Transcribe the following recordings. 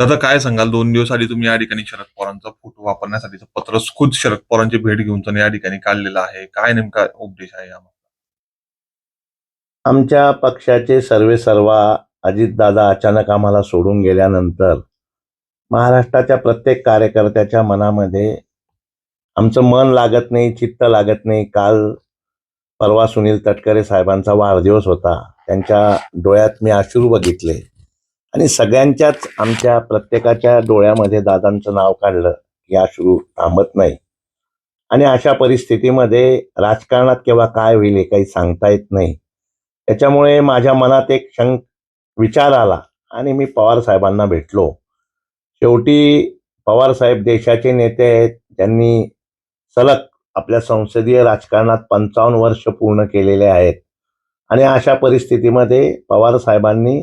दादा काय सांगाल 2 दिवस आधी तुम्ही या ठिकाणी शरद पवारांचा फोटो वापरण्यासाठीचं पत्र खुद शरद पवारांची भेट घेऊन या ठिकाणी काढलेलं आहे. काय नेमका उद्देश आहे यामागे? आमच्या पक्षाचे सर्वेसर्वा अजितदादा अचानक आम्हाला सोडून गेल्यानंतर महाराष्ट्राच्या प्रत्येक कार्यकर्त्याच्या मनामध्ये आमचं मन लागत नाही, चित्त लागत नाही. काल परवा सुनील तटकरे साहेबांचा वाढदिवस होता. त्यांच्या डोळ्यात मी अश्रू बघितले आणि सगळ्यांच्याच आमच्या प्रत्येकाच्या डोळ्यामध्ये दादांचं नाव काढलं की अश्रू थांबत नाही. आणि अशा परिस्थितीमध्ये राजकारणात केव्हा काय होईल हे काही सांगता येत नाही. त्याच्यामुळे माझ्या मनात एक विचार आला आणि मी पवार साहेबांना भेटलो. शेवटी पवार साहेब देशाचे नेते आहेत. त्यांनी सलग आपल्या संसदीय राजकारणात 55 वर्ष पूर्ण केलेले आहेत आणि अशा परिस्थितीमध्ये पवार साहेबांनी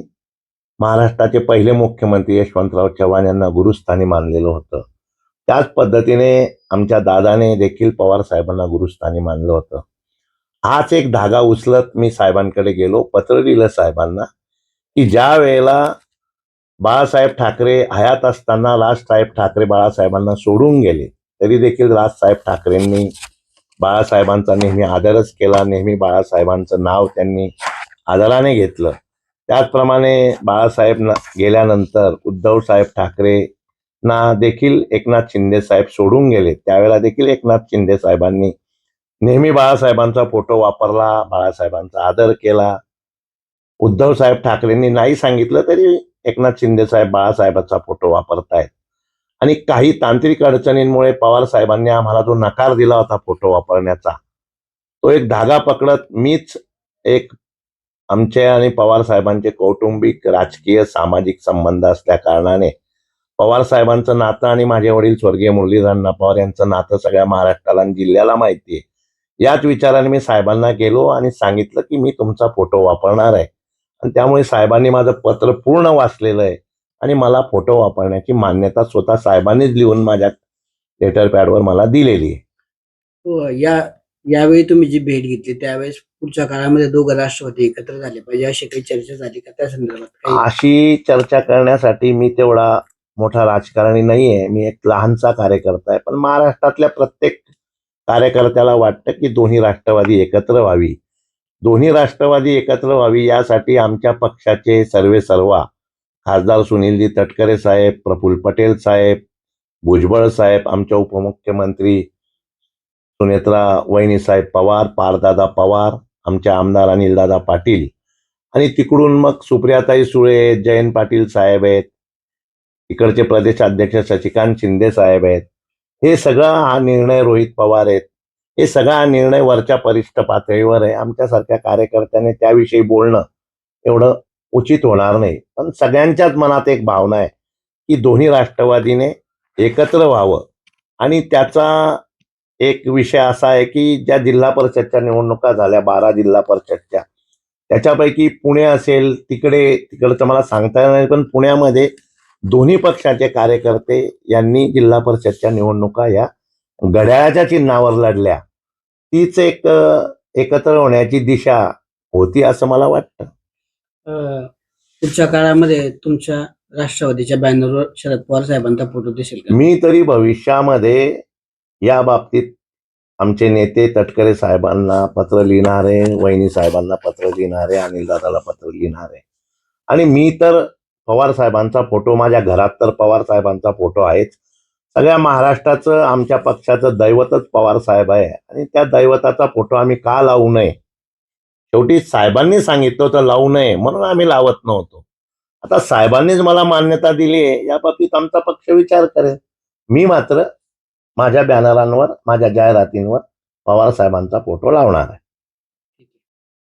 महाराष्ट्राचे पहिले मुख्यमंत्री यशवंतराव चव्हाण यांना गुरुस्थानी मानलेलं होतं. त्याच पद्धतीने आमच्या दादाने देखील पवार साहेबांना गुरुस्थानी मानलं होतं. हाच एक धागा उचलत मी साहेबांकडे गेलो. पत्र लिहिलं साहेबांना की ज्या वेळेला बाळासाहेब ठाकरे हयात असताना राजसाहेब ठाकरे बाळासाहेबांना सोडून गेले, तरी देखील राजसाहेब ठाकरेंनी बाळासाहेबांचा नेहमी आदरच केला. नेहमी बाळासाहेबांचं नाव त्यांनी आदराने घेतलं. त्याचप्रमाणे बाळासाहेब गेल्यानंतर उद्धव साहेब ठाकरेंना देखील एकनाथ शिंदे साहेब सोडून गेले. त्यावेळेला देखील एकनाथ शिंदे साहेबांनी नेहमी बाळासाहेबांचा फोटो वापरला, बाळासाहेबांचा आदर केला. उद्धव साहेब ठाकरेंनी नाही सांगितलं तरी एकनाथ शिंदे साहेब बाळासाहेबांचा फोटो वापरतायत. आणि काही तांत्रिक अडचणींमुळे पवार साहेबांनी आम्हाला जो नकार दिला होता फोटो वापरण्याचा, तो एक धागा पकडत मीच एक आमचे आणि पवार साहेबांचे कौटुंबिक, राजकीय, सामाजिक संबंध असल्या कारणाने पवार साहेबांचं नातं आणि माझे वडील स्वर्गीय मुरलीधर पवार यांचं नातं सगळ्या महाराष्ट्राला आणि जिल्ह्याला माहिती आहे. याच विचाराने मी साहेबांना गेलो आणि सांगितलं की मी तुमचा फोटो वापरणार आहे. आणि त्यामुळे साहेबांनी माझं पत्र पूर्ण वाचलेलं आहे आणि मला फोटो वापरण्याची मान्यता स्वतः साहेबांनीच लिहून माझ्या लेटर पॅडवर मला दिलेली आहे. हो, यावेळी तुम्ही जी भेट घेतली त्यावेळेस पुढच्या काळामध्ये दोघं राष्ट्रवादी एकत्र झाले पाहिजे अशी काही चर्चा झाली का त्या संदर्भात? अशी चर्चा करण्यासाठी मी तेवढा मोठा राजकारणी नाहीये. मी एक लहानसा कार्यकर्ता आहे. पण महाराष्ट्रातल्या प्रत्येक कार्यकर्त्याला वाटतं की दोन्ही राष्ट्रवादी एकत्र व्हावी. दोन्ही राष्ट्रवादी एकत्र व्हावी यासाठी आमच्या पक्षाचे सर्वेसर्वा खासदार सुनीलजी तटकरे साहेब, प्रफुल्ल पटेल साहेब, भुजबळ साहेब, आमच्या उपमुख्यमंत्री सुनेत्रा वहिनीसाहेब पवार, पारदादा पवार, आमचे आमदार अनिलदादा पाटील आणि तिकडून मग सुप्रियाताई सुळे, जयंत पाटील साहेब आहेत, इकडचे प्रदेशाध्यक्ष शशिकांत शिंदे साहेब आहेत. हे सगळा हा निर्णय रोहित पवार आहेत. हे सगळा निर्णय वरच्या वरिष्ठ पातळीवर आहे. आमच्यासारख्या कार्यकर्त्याने त्याविषयी बोलणं एवढं उचित होणार नाही. पण सगळ्यांच्याच मनात एक भावना आहे की दोन्ही राष्ट्रवादीने एकत्र व्हावं. आणि त्याचा एक विषय असा आहे की ज्या जिल्हा परिषदच्या निवडणुका झाल्या 12 जिल्हा परिषदच्या, त्याच्यापैकी पुणे असेल, तिकडचं मला सांगता येणार नाही, पण पुण्यामध्ये दोन्ही पक्षाचे कार्यकर्ते यांनी जिल्हा परिषदच्या निवडणुका या घड्याळाच्या चिन्हावर लढल्या. तीच एक एकत्र होण्याची दिशा होती असं मला वाटतं. पुढच्या काळामध्ये तुमच्या राष्ट्रवादीच्या बॅनरवर शरद पवार साहेबांचा फोटो दिसेल का? मी तरी भविष्यामध्ये या बाबतीत आमचे नेते तटकरे साहेबांना पत्र लिहिणारे, वहिनी साहेबांना पत्र लिहिणारे, अनिलदादाला पत्र लिहिणारे. आणि मी तर पवार साहेबांचा फोटो, माझ्या घरात तर पवार साहेबांचा फोटो आहेच. सगळ्या महाराष्ट्राचं, आमच्या पक्षाचं दैवतच पवार साहेब आहे आणि त्या दैवताचा फोटो आम्ही का लावू नये? शेवटी साहेबांनी सांगितलं होतं लावू नये म्हणून आम्ही लावत नव्हतो. आता साहेबांनीच मला मान्यता दिली आहे, या बाबतीत आमचा पक्ष विचार करेल. मी मात्र माझ्या बॅनरांवर, माझ्या जाहिरातींवर पवार साहेबांचा फोटो लावणार आहे.